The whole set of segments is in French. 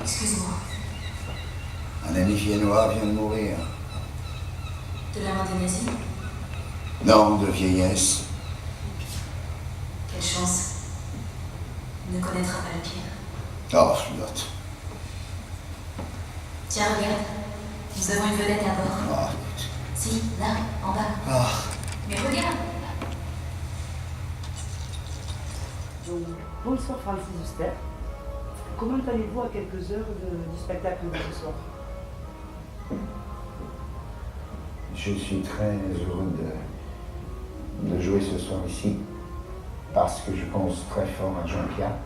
Excuse-moi. Un ami viennois vient de mourir. De la main des nazis? Non, de vieillesse. Quelle chance. Il ne connaîtra pas le pire. Oh, flotte. Tiens, regarde. Nous avons une vedette à bord. Ah, Si, là, en bas. ah. Mais regarde. Donc, bonsoir Francis Huster. Comment allez-vous à quelques heures du spectacle de ce soir? Je suis très heureux de jouer ce soir ici, parce que je pense très fort à Jean-Pierre.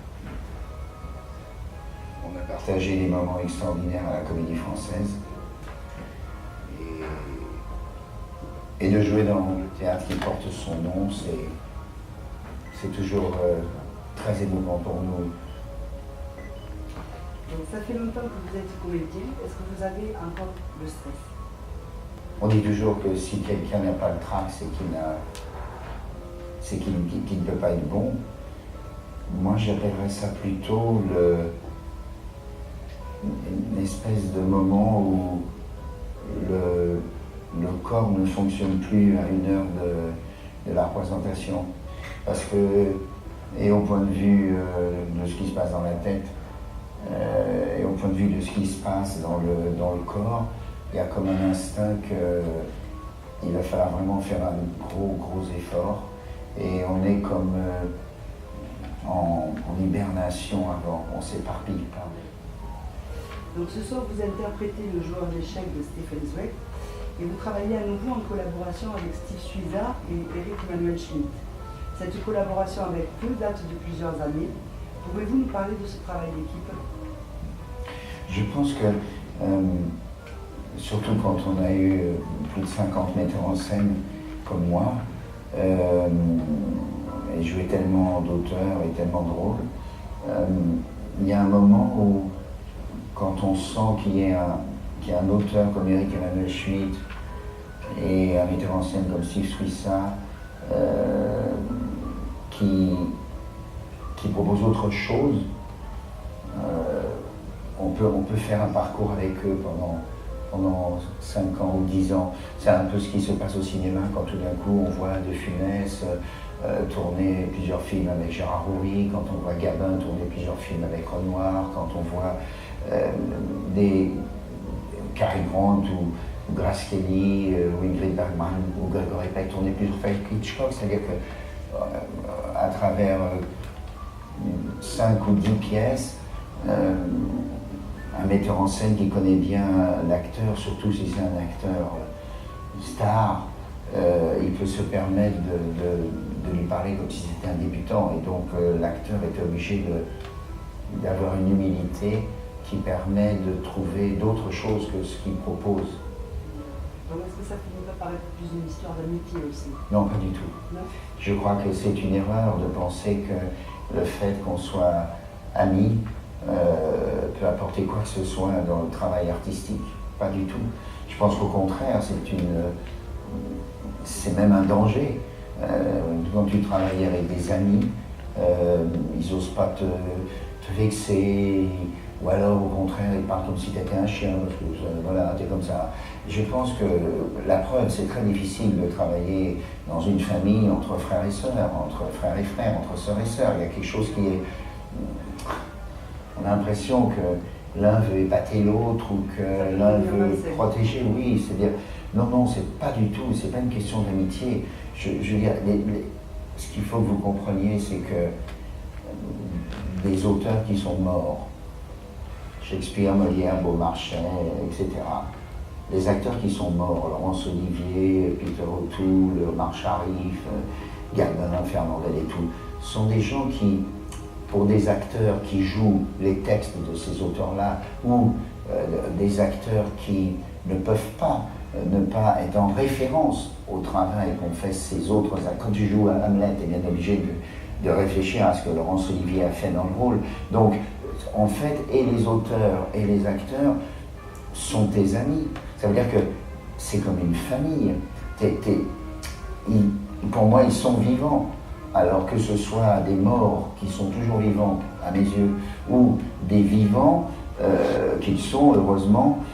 On a partagé des moments extraordinaires à la Comédie Française. Et de jouer dans le théâtre qui porte son nom, c'est toujours très émouvant pour nous. Donc, ça fait longtemps que vous êtes comédien. Est-ce que vous avez encore le stress? On dit toujours que si quelqu'un n'a pas le trac, c'est qu'il ne peut pas être bon. Moi, j'appellerais ça plutôt une espèce de moment où le corps ne fonctionne plus à une heure de la représentation. Parce que, et au point de vue de ce qui se passe dans la tête, et au point de vue de ce qui se passe dans le corps, il y a comme un instinct qu'il va falloir vraiment faire un gros effort. Et on est comme en hibernation avant, on s'éparpille pas. Donc ce soir, vous interprétez le joueur d'échecs de Stefan Zweig et vous travaillez à nouveau en collaboration avec Steve Suiza et Eric Emmanuel Schmitt. Cette collaboration avec eux date de plusieurs années. Pouvez-vous nous parler de ce travail d'équipe? Je pense que, surtout quand on a eu plus de 50 metteurs en scène comme moi, et joué tellement d'auteurs et tellement de rôles, il y a un moment où, quand on sent qu'il y a un auteur comme Eric Emmanuel Schmitt et un metteur en scène comme Steve Suiza qui propose autre chose, on peut faire un parcours avec eux pendant 5 ans ou 10 ans. C'est un peu ce qui se passe au cinéma quand tout d'un coup on voit De Funès tourner plusieurs films avec Gérard Houry, quand on voit Gabin tourner plusieurs films avec Renoir, quand on voit des Cary Grant ou Grace Kelly ou Ingrid Bergman ou Gregory Peck tourner plusieurs films avec Hitchcock, c'est-à-dire que à travers 5 ou 10 pièces, un metteur en scène qui connaît bien l'acteur, surtout si c'est un acteur star, il peut se permettre de lui parler comme si c'était un débutant. Et donc l'acteur est obligé d'avoir une humilité qui permet de trouver d'autres choses que ce qu'il propose. Donc est-ce que ça finit pas par être plus une histoire d'amitié aussi? Non, pas du tout. Non. Je crois que c'est une erreur de penser que le fait qu'on soit amis peut apporter quoi que ce soit dans le travail artistique. Pas du tout. Je pense qu'au contraire, c'est même un danger. Quand tu travailles avec des amis, ils n'osent pas te vexer, ou alors au contraire, ils parlent comme si tu étais un chien, parce que voilà, tu es comme ça. Je pense que la preuve, c'est très difficile de travailler dans une famille entre frères et sœurs, entre frères et frères, entre sœurs et sœurs. Il y a quelque chose qui est... On a l'impression que l'un veut épater l'autre ou que l'un veut protéger. Oui, c'est-à-dire, non, c'est pas du tout, c'est pas une question d'amitié. Je veux dire, ce qu'il faut que vous compreniez, c'est que des auteurs qui sont morts, Shakespeare, Molière, Beaumarchais, etc., les acteurs qui sont morts, Laurence Olivier, Peter O'Toole, Omar Sharif, Gabin, Fernandel et tout, sont des gens qui, pour des acteurs qui jouent les textes de ces auteurs-là, ou des acteurs qui ne peuvent pas ne pas être en référence au travail qu'ont fait ces autres acteurs. Quand tu joues à Hamlet, tu es bien obligé de réfléchir à ce que Laurence Olivier a fait dans le rôle. Donc, en fait, et les auteurs et les acteurs sont tes amis. Ça veut dire que c'est comme une famille. Pour moi, ils sont vivants. Alors que ce soit des morts qui sont toujours vivants à mes yeux, ou des vivants qu'ils sont, heureusement,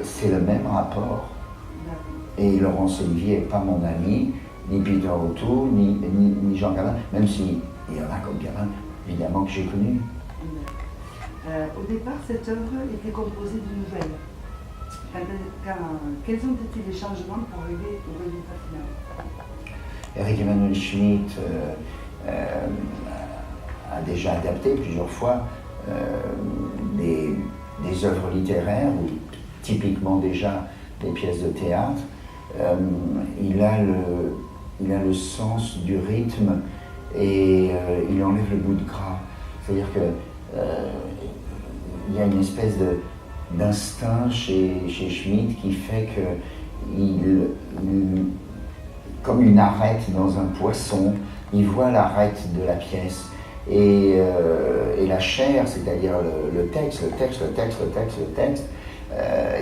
c'est le même rapport. Et Laurence Olivier n'est pas mon ami, ni Peter O'Toole, ni Jean Gabin, même s'il y en a comme Gabin, évidemment, que j'ai connu. Au départ, cette œuvre était composée de nouvelles. Quels ont été les changements pour arriver au résultat final? Eric Emmanuel Schmitt a déjà adapté plusieurs fois des œuvres littéraires, ou typiquement déjà des pièces de théâtre. Il a le sens du rythme et il enlève le bout de gras. C'est-à-dire que il y a une espèce d'instinct chez Schmitt qui fait que comme une arête dans un poisson, il voit l'arête de la pièce. Et la chair, c'est-à-dire le texte,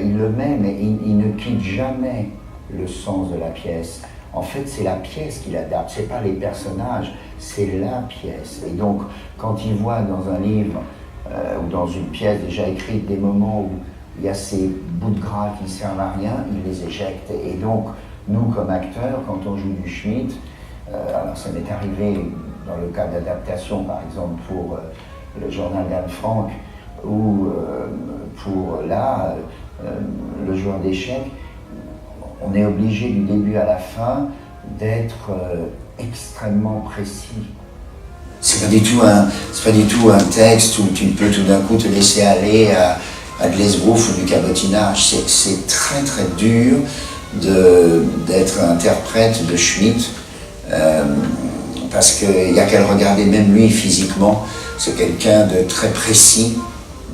il le met, mais il ne quitte jamais le sens de la pièce. En fait, c'est la pièce qu'il adapte, c'est pas les personnages, c'est la pièce. Et donc, quand il voit dans un livre ou dans une pièce déjà écrite des moments où il y a ces bouts de gras qui ne servent à rien, il les éjecte. Et donc, nous, comme acteurs, quand on joue du Schmitt, alors ça m'est arrivé dans le cas d'adaptation, par exemple, pour le journal d'Anne Frank, ou pour le joueur d'échecs, on est obligé du début à la fin d'être extrêmement précis. C'est pas du tout un texte où tu peux tout d'un coup te laisser aller à de l'esbrouf ou du cabotinage. C'est très très dur d'être interprète de Schmitt parce qu'il n'y a qu'à le regarder même lui physiquement. C'est quelqu'un de très précis,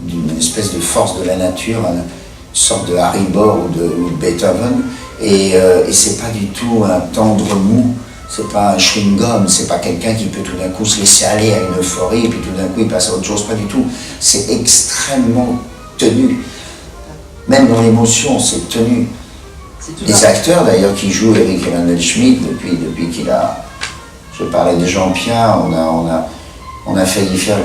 d'une espèce de force de la nature, une sorte de Harry Bohr ou de Beethoven. Et c'est pas du tout un tendre mou, c'est pas un chewing-gum, c'est pas quelqu'un qui peut tout d'un coup se laisser aller à une euphorie et puis tout d'un coup il passe à autre chose, pas du tout. C'est extrêmement tenu. Même dans l'émotion, c'est tenu. Les acteurs d'ailleurs qui jouent Eric Emmanuel Schmitt depuis qu'il a... Je parlais de Jean Pia, on a failli faire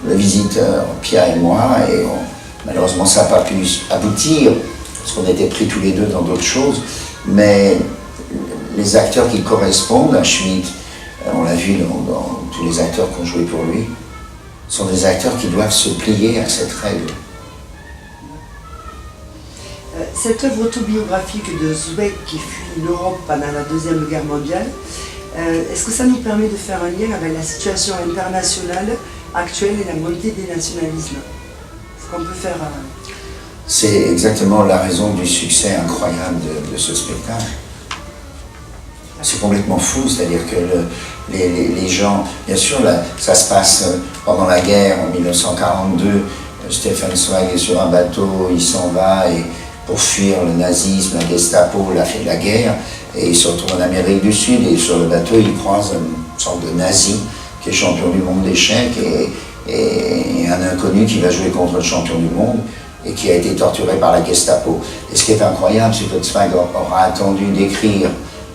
le visiteur, Pia et moi, et malheureusement ça n'a pas pu aboutir, parce qu'on était pris tous les deux dans d'autres choses, mais les acteurs qui correspondent à Schmitt, on l'a vu dans tous les acteurs qui ont joué pour lui, sont des acteurs qui doivent se plier à cette règle. Cette œuvre autobiographique de Zweig qui fuit l'Europe pendant la Deuxième Guerre mondiale, est-ce que ça nous permet de faire un lien avec la situation internationale actuelle et la montée des nationalismes? Est-ce qu'on peut faire... C'est exactement la raison du succès incroyable de ce spectacle. C'est complètement fou, c'est-à-dire que les gens... Bien sûr, là, ça se passe pendant la guerre, en 1942. Stefan Zweig est sur un bateau, il s'en va et pour fuir le nazisme, la Gestapo, la fait de la guerre, et il se retrouve en Amérique du Sud, et sur le bateau, il croise une sorte de nazi qui est champion du monde d'échecs, et un inconnu qui va jouer contre le champion du monde, et qui a été torturé par la Gestapo. Et ce qui est incroyable, c'est que Zweig aura attendu d'écrire,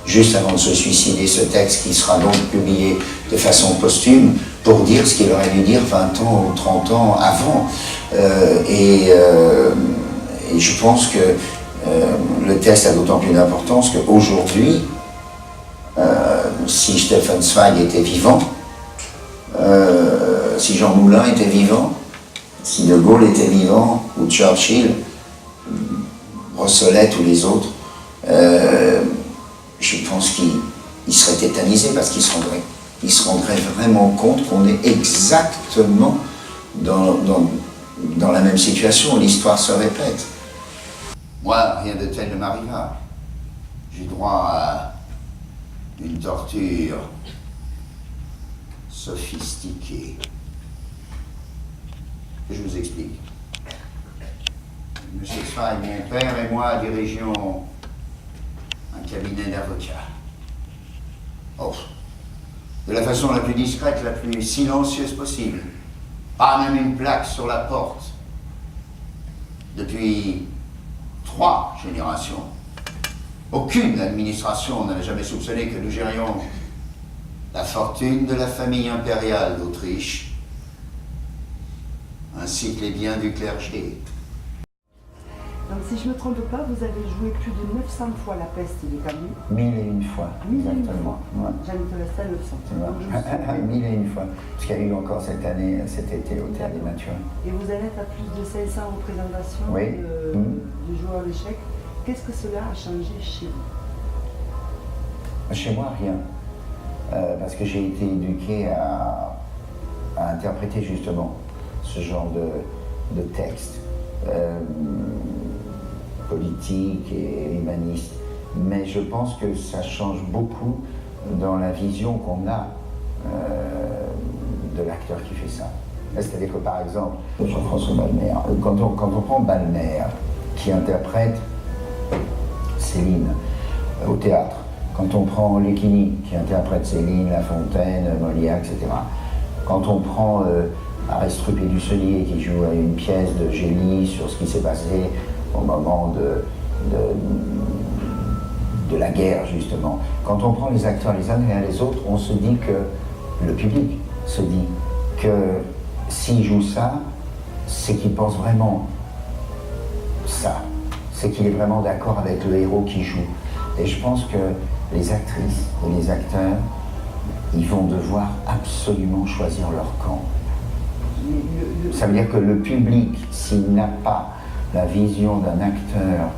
juste avant de se suicider, ce texte qui sera donc publié de façon posthume, pour dire ce qu'il aurait dû dire 20 ans ou 30 ans avant. Et je pense que le texte a d'autant plus d'importance qu'aujourd'hui, si Stefan Zweig était vivant, si Jean Moulin était vivant, si De Gaulle était vivant, ou Churchill, Brossolette ou les autres, je pense qu'il serait tétanisé parce qu'il se rendrait vraiment compte qu'on est exactement dans la même situation, l'histoire se répète. Moi, rien de tel ne m'arriva. J'ai droit à une torture sophistiquée. Je vous explique. Monsieur Zweig, mon père et moi dirigeons un cabinet d'avocats. Oh, de la façon la plus discrète, la plus silencieuse possible. Pas même une plaque sur la porte. Depuis 3 générations. Aucune administration n'avait jamais soupçonné que nous gérions la fortune de la famille impériale d'Autriche, ainsi que les biens du clergé. Donc si je ne me trompe pas, vous avez joué plus de 900 fois la peste de Camus. 1001 fois, 1001 exactement. fois. Ouais. J'habite resté à 900. Tu vois. Donc, je me souviens. 1001 fois. Parce qu'il y a eu encore cette année, cet été au Théâtre des Matures. Et vous allez être à plus de 500 représentations Oui. du joueur d'échecs. Qu'est-ce que cela a changé chez vous? Chez moi, rien. Parce que j'ai été éduqué à interpréter justement ce genre de texte politique et humaniste. Mais je pense que ça change beaucoup dans la vision qu'on a de l'acteur qui fait ça. C'est-à-dire que par exemple, Jean-François Balmer, quand on prend Balmer, qui interprète Céline au théâtre, quand on prend Lucchini, qui interprète Céline, La Fontaine, Molière, etc. Quand on prend Arestrup et Dussolier, qui joue à une pièce de Gélie sur ce qui s'est passé au moment de la guerre, justement. Quand on prend les acteurs les uns et les autres, on se dit que, le public se dit que s'il joue ça, c'est qu'il pense vraiment ça. C'est qu'il est vraiment d'accord avec le héros qui joue. Et je pense que les actrices et les acteurs, ils vont devoir absolument choisir leur camp. Ça veut dire que le public, s'il n'a pas la vision d'un acteur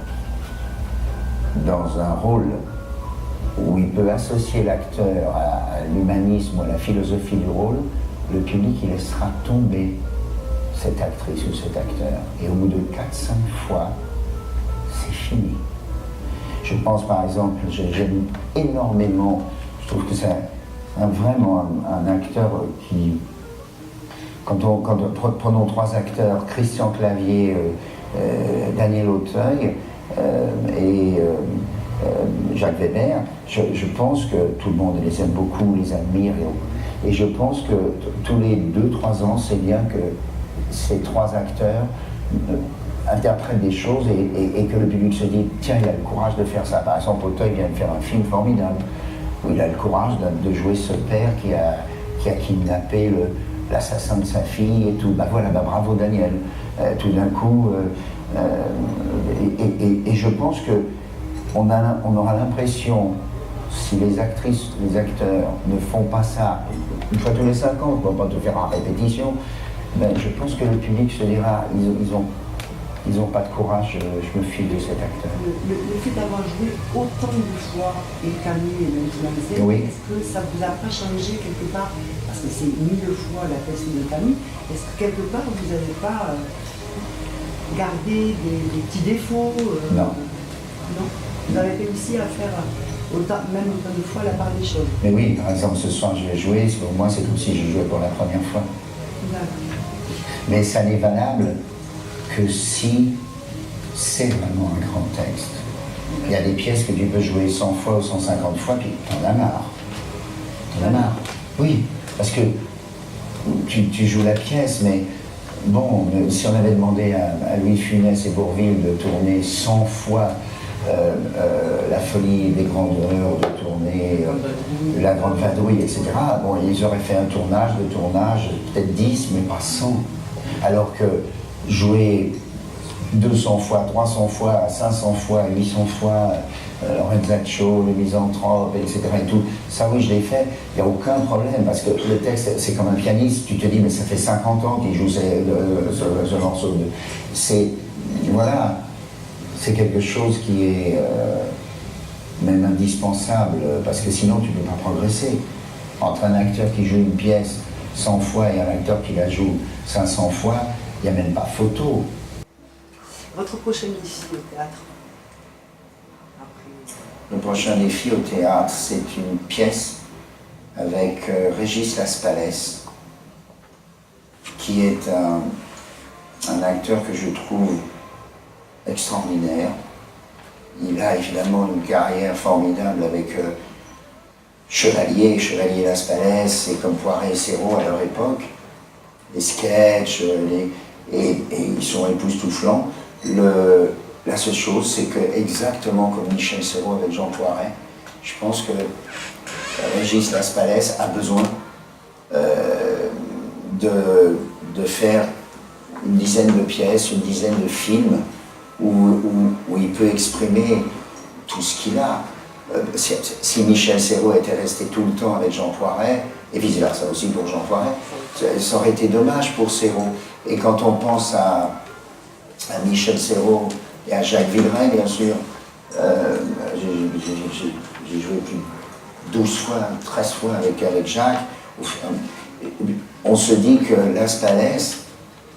dans un rôle où il peut associer l'acteur à l'humanisme ou à la philosophie du rôle, le public il laissera tomber cette actrice ou cet acteur. Et au bout de 4-5 fois, c'est fini. Je pense par exemple, j'aime énormément, je trouve que c'est vraiment un acteur qui, prenons 3 acteurs, Christian Clavier, Daniel Auteuil et Jacques Weber, je pense que tout le monde les aime beaucoup, les admire, et je pense que tous les 2-3 ans, c'est bien que ces 3 acteurs interprètent des choses et que le public se dit tiens, il a le courage de faire ça. Par exemple, Auteuil vient de faire un film formidable où il a le courage de jouer ce père qui a kidnappé l'assassin de sa fille et tout. Bah voilà, bah bravo Daniel. Tout d'un coup, et je pense que on aura l'impression, si les actrices, les acteurs ne font pas ça une fois tous les 5 ans, on va pas tout faire en répétition, ben je pense que le public se dira ils ont pas de courage, je me file de cet acteur. Le fait d'avoir joué autant de fois et Camus et Mademoiselle, oui. Est-ce que ça vous a pas changé quelque part? Parce que c'est 1000 fois la peste de Camus. Est-ce que quelque part vous n'avez pas gardé des petits défauts Non. Non. Vous avez réussi à faire même autant de fois la part des choses. Mais oui, par exemple, ce soir je vais jouer, pour moi c'est comme si je jouais pour la première fois. D'accord. Mais ça n'est valable que si c'est vraiment un grand texte. Il y a des pièces que tu peux jouer 100 fois ou 150 fois, puis t'en as marre. T'en as marre. Oui, parce que tu joues la pièce, mais bon, si on avait demandé à Louis de Funès et Bourvil de tourner 100 fois La Folie des Grandeurs, de tourner La Grande Vadrouille, etc., bon, ils auraient fait un tournage, peut-être 10, mais pas 100. Alors que jouer 200 fois, 300 fois, 500 fois, 800 fois, Lorenzaccio, le misanthrope, etc. et tout, ça oui je l'ai fait, il n'y a aucun problème, parce que le texte c'est comme un pianiste, tu te dis mais ça fait 50 ans qu'il joue ce morceau. Voilà, c'est quelque chose qui est même indispensable, parce que sinon tu ne peux pas progresser. Entre un acteur qui joue une pièce 100 fois et un acteur qui la joue 500 fois, il n'y a même pas photo. Votre prochain défi au théâtre? Après... Le prochain défi au théâtre, c'est une pièce avec Régis Laspalès, qui est un acteur que je trouve extraordinaire. Il a évidemment une carrière formidable avec Chevalier Laspalès, et comme Poiret et Serrault à leur époque, les sketchs, et ils sont époustouflants. La seule chose, c'est que, exactement comme Michel Serrault avec Jean Poiret, je pense que Régis Laspalès a besoin de faire une dizaine de pièces, une dizaine de films où il peut exprimer tout ce qu'il a. Si Michel Serrault était resté tout le temps avec Jean Poiret, et vice-versa aussi pour Jean Poiret, ça aurait été dommage pour Serrault. Et quand on pense à Michel Serrault et à Jacques Villeray, bien sûr, j'ai joué plus de 12 fois, 13 fois avec Jacques. On se dit que Las Palais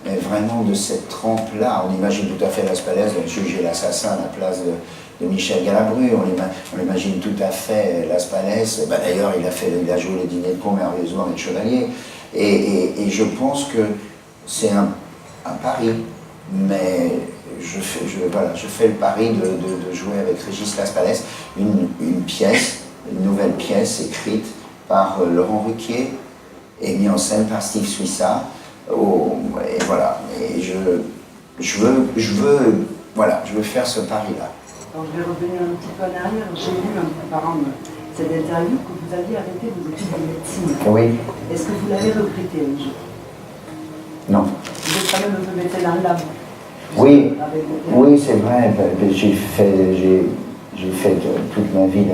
est vraiment de cette trempe-là. On imagine tout à fait Las Palais, le juge et l'assassin à la place de Michel Galabru. On imagine tout à fait Las Palais. Ben, d'ailleurs, il a joué les dîners de con merveilleusement avec Chevalier. Et je pense que c'est un pari, mais je fais le pari de jouer avec Régis Las Palais une pièce, une nouvelle pièce écrite par Laurent Ruquier et mise en scène par Steve Suissa. Et voilà. Et je veux faire ce pari-là. Alors je vais revenir un petit peu en arrière. J'ai lu en préparant cette interview que vous aviez arrêté vos études de médecine. Oui. Est-ce que vous l'avez regretté un jour? Non. Vous êtes quand même un peu médecin dans le lab. Oui, c'est vrai. J'ai fait toute ma vie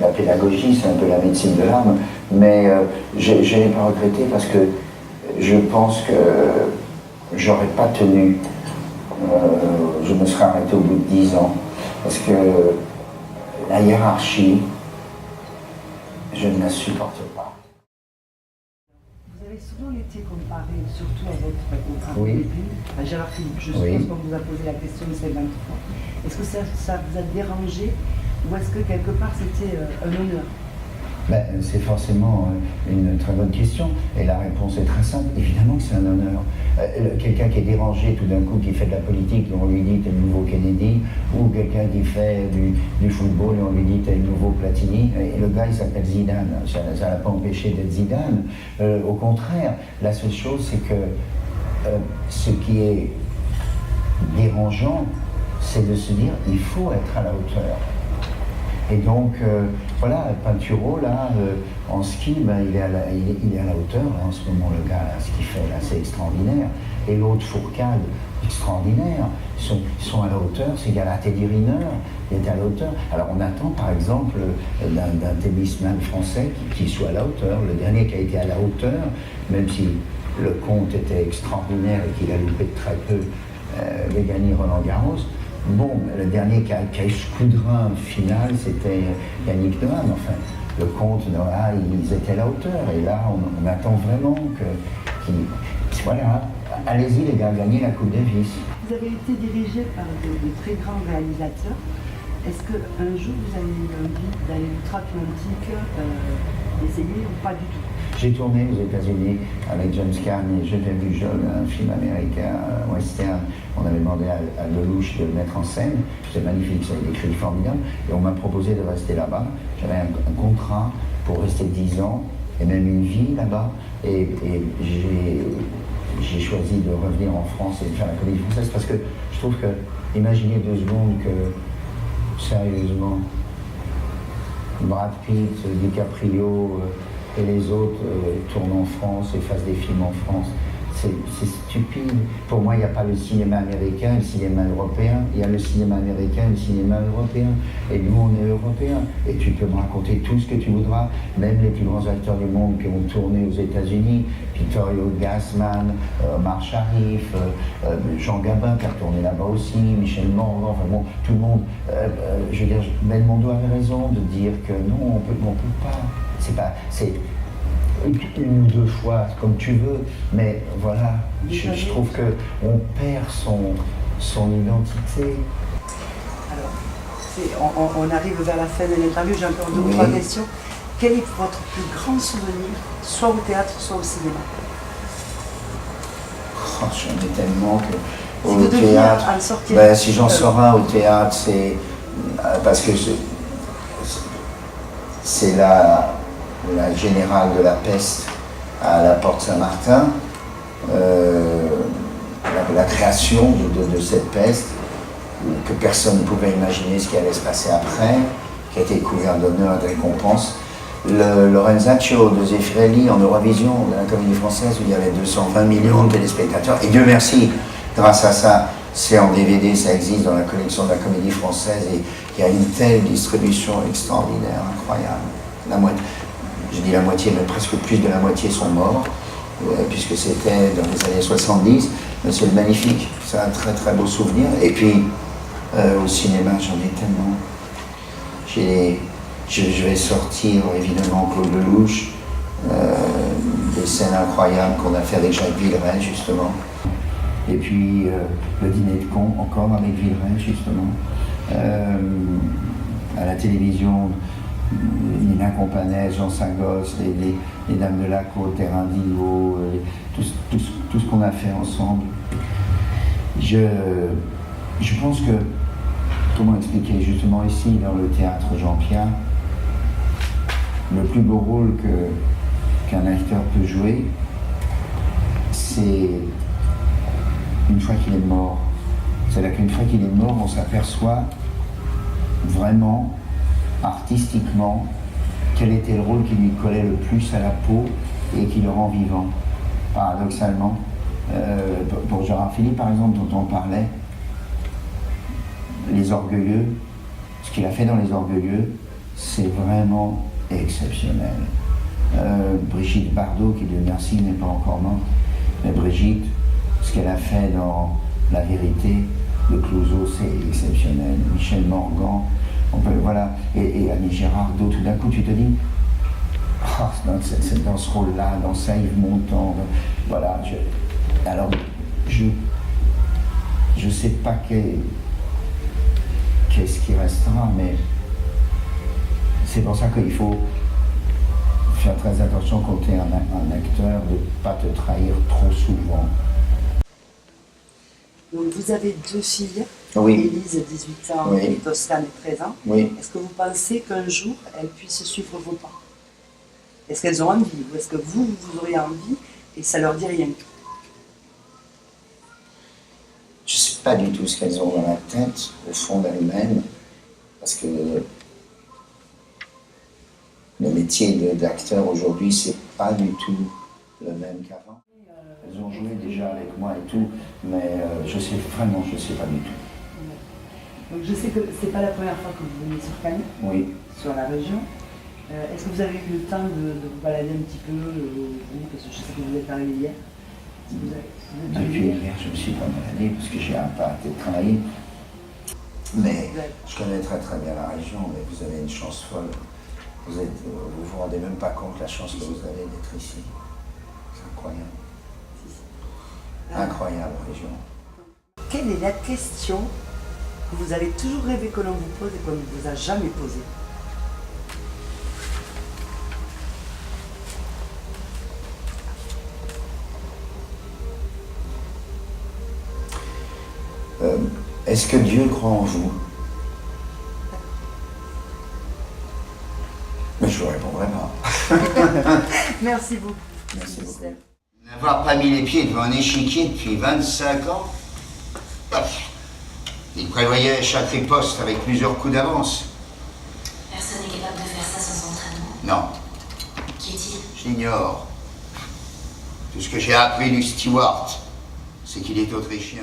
la pédagogie, c'est un peu la médecine de l'âme, mais je n'ai pas regretté parce que je pense que j'aurais pas tenu. Je me serais arrêté au bout de 10 ans parce que la hiérarchie, je ne la supporte pas. Vous avez souvent été comparé, surtout à votre Oui. début, à Gérard Philippe. Je suppose qu'on vous a posé la question 50 fois. Est-ce que ça vous a dérangé ou est-ce que quelque part c'était un honneur? C'est forcément une très bonne question et la réponse est très simple. Évidemment que c'est un honneur. Quelqu'un qui est dérangé tout d'un coup, qui fait de la politique, on lui dit t'es le nouveau Kennedy, ou quelqu'un qui fait du football et on lui dit t'es le nouveau Platini, et le gars il s'appelle Zidane. Ça n'a pas empêché d'être Zidane. Au contraire, la seule chose c'est que ce qui est dérangeant, c'est de se dire il faut être à la hauteur. Et donc, voilà, Pinturo, là, en ski, il est à la hauteur, là, en ce moment, le gars, là, ce qu'il fait, là, c'est extraordinaire. Et l'autre, Fourcade, extraordinaire. Ils sont à la hauteur, c'est égal à Teddy Riner, il est à la hauteur. Alors, on attend, par exemple, d'un tennisman français qui soit à la hauteur. Le dernier qui a été à la hauteur, même si le compte était extraordinaire et qu'il a loupé de très peu, avait gagné Roland Garros. Bon, le dernier qui a eu ce coup de rein final, c'était Yannick Noah. Enfin, le compte, Noah, ils étaient à la hauteur. Et là, on attend vraiment voilà, allez-y les gars, gagnez la Coupe Davis. Vous avez été dirigé par de très grands réalisateurs. Est-ce qu'un jour vous avez eu envie d'aller outre-Atlantique, d'essayer ou pas du tout? J'ai tourné aux États-Unis avec James Caan et Je t'ai vu jeune, un film américain, western. On avait demandé à Lelouch de le mettre en scène. C'est magnifique, ça a été écrit formidable. Et on m'a proposé de rester là-bas. J'avais un contrat pour rester 10 ans et même une vie là-bas. Et j'ai choisi de revenir en France et de faire la comédie française parce que je trouve que, imaginez 2 secondes que, sérieusement, Brad Pitt, DiCaprio et les autres tournent en France et fassent des films en France. C'est stupide. Pour moi, il n'y a pas le cinéma américain et le cinéma européen. Il y a le cinéma américain et le cinéma européen. Et nous, on est européens. Et tu peux me raconter tout ce que tu voudras, même les plus grands acteurs du monde qui ont tourné aux États-Unis, Vittorio Gassman, Omar Sharif, Jean Gabin qui a tourné là-bas aussi, Michel Morgan, enfin bon, tout le monde. Je veux dire, Belmondo avait raison de dire que non, on peut pas. C'est une ou 2 fois, comme tu veux, mais voilà, je trouve qu'on perd son identité. Alors, on arrive vers la fin de l'interview, j'ai encore 2 ou 3 questions. Quel est votre plus grand souvenir, soit au théâtre, soit au cinéma? J'en ai tellement que au théâtre. Si j'en sors un au théâtre, c'est parce que c'est la générale de la peste à la Porte Saint-Martin, la création de cette peste, que personne ne pouvait imaginer ce qui allait se passer après, qui a été couvert d'honneur et de récompenses. Le Lorenzaccio de Zeffirelli en Eurovision, de la Comédie Française, où il y avait 220 millions de téléspectateurs, et Dieu merci, grâce à ça, c'est en DVD, ça existe dans la collection de la Comédie Française et il y a une telle distribution extraordinaire, incroyable. Je dis la moitié, mais presque plus de la moitié sont morts, puisque c'était dans les années 70, mais c'est magnifique, c'est un très très beau souvenir. Et puis, au cinéma, j'en ai tellement. Je vais sortir évidemment Claude Lelouch, des scènes incroyables qu'on a fait avec Jacques Villeray justement. Et puis le dîner de con encore avec Villeray justement. À la télévision, Nina Companès, Jean Sagos, les Dames de la Côte, Terrain d'Ivo, tout ce qu'on a fait ensemble. Je pense que, comment expliquer, justement ici dans le théâtre Jean-Pierre, le plus beau rôle qu'un acteur peut jouer, c'est une fois qu'il est mort. C'est-à-dire qu'une fois qu'il est mort, on s'aperçoit vraiment, artistiquement, quel était le rôle qui lui collait le plus à la peau et qui le rend vivant. Paradoxalement, pour Gérard Philippe, par exemple, dont on parlait, Les Orgueilleux, ce qu'il a fait dans Les Orgueilleux, c'est vraiment exceptionnel. Brigitte Bardot, qui Dieu merci n'est pas encore morte, mais Brigitte, ce qu'elle a fait dans La Vérité de Clouzot, c'est exceptionnel. Michel Morgan, voilà, et Annie Girardot, tout d'un coup tu te dis, c'est dans ce rôle-là, dans ça, Yves Montand, voilà. Alors, je sais pas qu'est-ce qui restera, mais c'est pour ça qu'il faut faire très attention quand tu es un acteur, de ne pas te trahir trop souvent. Donc vous avez 2 filles, Oui. Élise, 18 ans, Oui. et Toscane, 13 ans. Oui. Est-ce que vous pensez qu'un jour, elles puissent suivre vos pas? Est-ce qu'elles ont envie? Ou est-ce que vous auriez envie et ça leur dit rien? Je ne sais pas du tout ce qu'elles ont dans la tête, au fond d'elles-mêmes, parce que le métier d'acteur aujourd'hui, c'est pas du tout le même qu'avant. Elles ont joué déjà avec moi et tout, mais je sais pas du tout. Donc je sais que c'est pas la première fois que vous venez sur Cannes, Oui. sur la région. Est-ce que vous avez eu le temps de vous balader un petit peu, parce que je sais que vous êtes arrivé hier. Depuis hier, je me suis pas baladé parce que j'ai un pas à travailler. Mais je connais très très bien la région, mais vous avez une chance folle. Vous rendez même pas compte de la chance que vous avez d'être ici. C'est incroyable. Incroyable région. Quelle est la question que vous avez toujours rêvé que l'on vous pose et qu'on ne vous a jamais posée? Est-ce que Dieu croit en vous? Mais je ne vous répondrai pas. Merci beaucoup. Merci beaucoup. N'avoir pas mis les pieds devant un échiquier depuis 25 ans, il prévoyait chaque riposte avec plusieurs coups d'avance. Personne n'est capable de faire ça sans entraînement. Non, Qui est-il? j'ignore. Tout ce que j'ai appris du steward, c'est qu'il est autrichien.